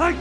I'm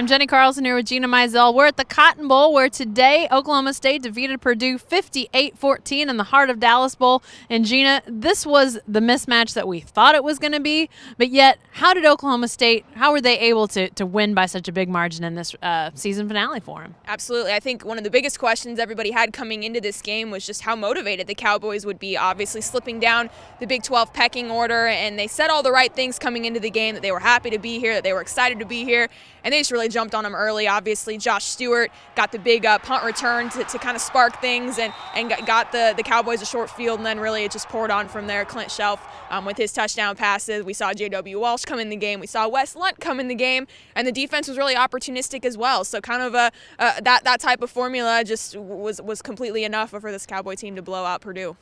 Jenni Carlson here with Gina Mizell. We're at the Cotton Bowl where today Oklahoma State defeated Purdue 58-14 in the Heart of Dallas Bowl. And Gina, this was the mismatch that we thought it was going to be, but yet how did Oklahoma State, how were they able to win by such a big margin in this season finale for them? Absolutely. I think one of the biggest questions everybody had coming into this game was just how motivated the Cowboys would be, obviously slipping down the Big 12 pecking order, and they said all the right things coming into the game, that they were happy to be here, that they were excited to be here, and they just really jumped on them early. Obviously, Josh Stewart got the big punt return to kind of spark things and got the Cowboys a short field, and then really it just poured on from there. Clint Shelf with his touchdown passes. We saw J.W. Walsh come in the game. We saw Wes Lunt come in the game, and the defense was really opportunistic as well. So kind of that type of formula just was completely enough for this Cowboy team to blow out Purdue.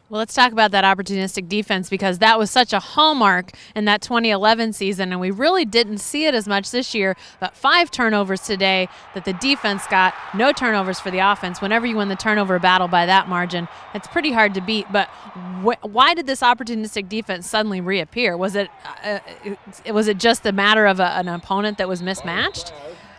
Well, let's talk about that opportunistic defense because that was such a hallmark in that 2011 season, and we really didn't see it as much this year. But 5 turnovers today that the defense got, no turnovers for the offense. Whenever you win the turnover battle by that margin, it's pretty hard to beat. But why did this opportunistic defense suddenly reappear? Was it just a matter of an opponent that was mismatched?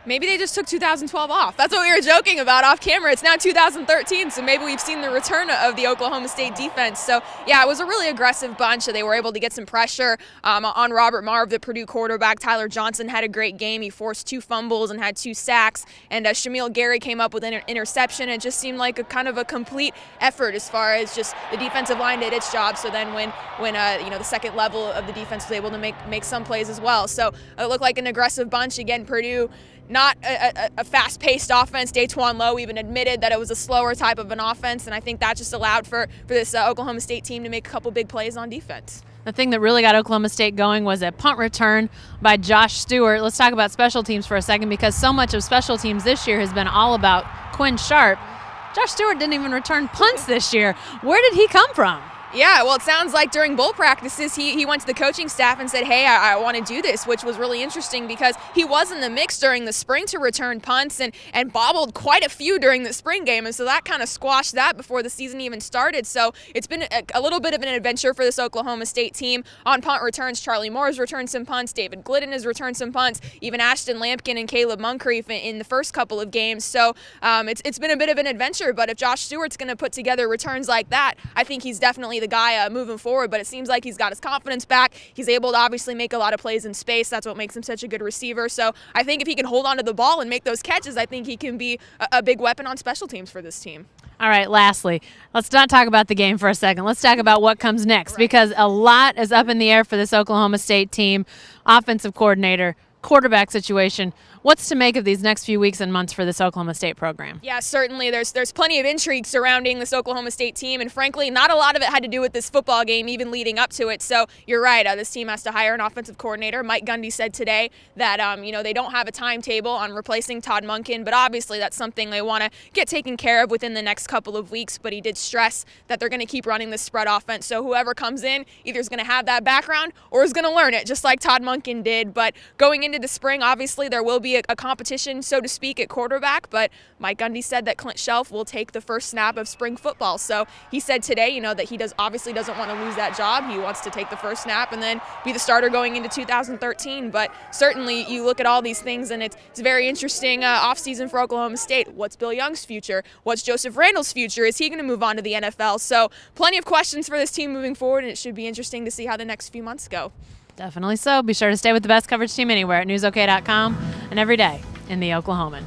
Maybe they just took 2012 off. That's what we were joking about off camera. It's now 2013, so maybe we've seen the return of the Oklahoma State defense. So, yeah, it was a really aggressive bunch. They were able to get some pressure on Robert Marve, the Purdue quarterback. Tyler Johnson had a great game. He forced 2 fumbles and had 2 sacks. And Shamil Gary came up with an interception. It just seemed like a kind of a complete effort as far as just the defensive line did its job. So then when the second level of the defense was able to make some plays as well. So it looked like an aggressive bunch. Again, Purdue, not a fast-paced offense. Daquan Lowe even admitted that it was a slower type of an offense, and I think that just allowed for this Oklahoma State team to make a couple big plays on defense. The thing that really got Oklahoma State going was a punt return by Josh Stewart. Let's talk about special teams for a second because so much of special teams this year has been all about Quinn Sharp. Josh Stewart didn't even return punts this year. Where did he come from? Yeah, well, it sounds like during bowl practices, he went to the coaching staff and said, hey, I want to do this, which was really interesting because he was in the mix during the spring to return punts and bobbled quite a few during the spring game, and so that kind of squashed that before the season even started. So it's been a little bit of an adventure for this Oklahoma State team. On punt returns, Charlie Moore's returned some punts, David Glidden has returned some punts, even Ashton Lampkin and Caleb Moncrief in the first couple of games. So it's been a bit of an adventure, but if Josh Stewart's going to put together returns like that, I think he's definitely the guy moving forward. But it seems like he's got his confidence back. He's able to obviously make a lot of plays in space. That's what makes him such a good receiver. So I think if he can hold on to the ball and make those catches, I think he can be a big weapon on special teams for this team. All right, lastly, let's not talk about the game for a second. Let's talk about what comes next because a lot is up in the air for this Oklahoma State team. Offensive coordinator, quarterback situation. What's to make of these next few weeks and months for this Oklahoma State program? Yeah, certainly. There's plenty of intrigue surrounding this Oklahoma State team, and frankly, not a lot of it had to do with this football game, even leading up to it. So you're right. This team has to hire an offensive coordinator. Mike Gundy said today that they don't have a timetable on replacing Todd Monken, but obviously that's something they want to get taken care of within the next couple of weeks. But he did stress that they're going to keep running this spread offense. So whoever comes in either is going to have that background or is going to learn it, just like Todd Monken did. But going into the spring, obviously there will be a competition, so to speak, at quarterback, but Mike Gundy said that Clint Shelf will take the first snap of spring football. So he said today, that he obviously doesn't want to lose that job. He wants to take the first snap and then be the starter going into 2013. But certainly you look at all these things and it's a very interesting offseason for Oklahoma State. What's Bill Young's future? What's Joseph Randall's future? Is he going to move on to the NFL? So plenty of questions for this team moving forward, and it should be interesting to see how the next few months go. Definitely so. Be sure to stay with the best coverage team anywhere at newsok.com and every day in the Oklahoman.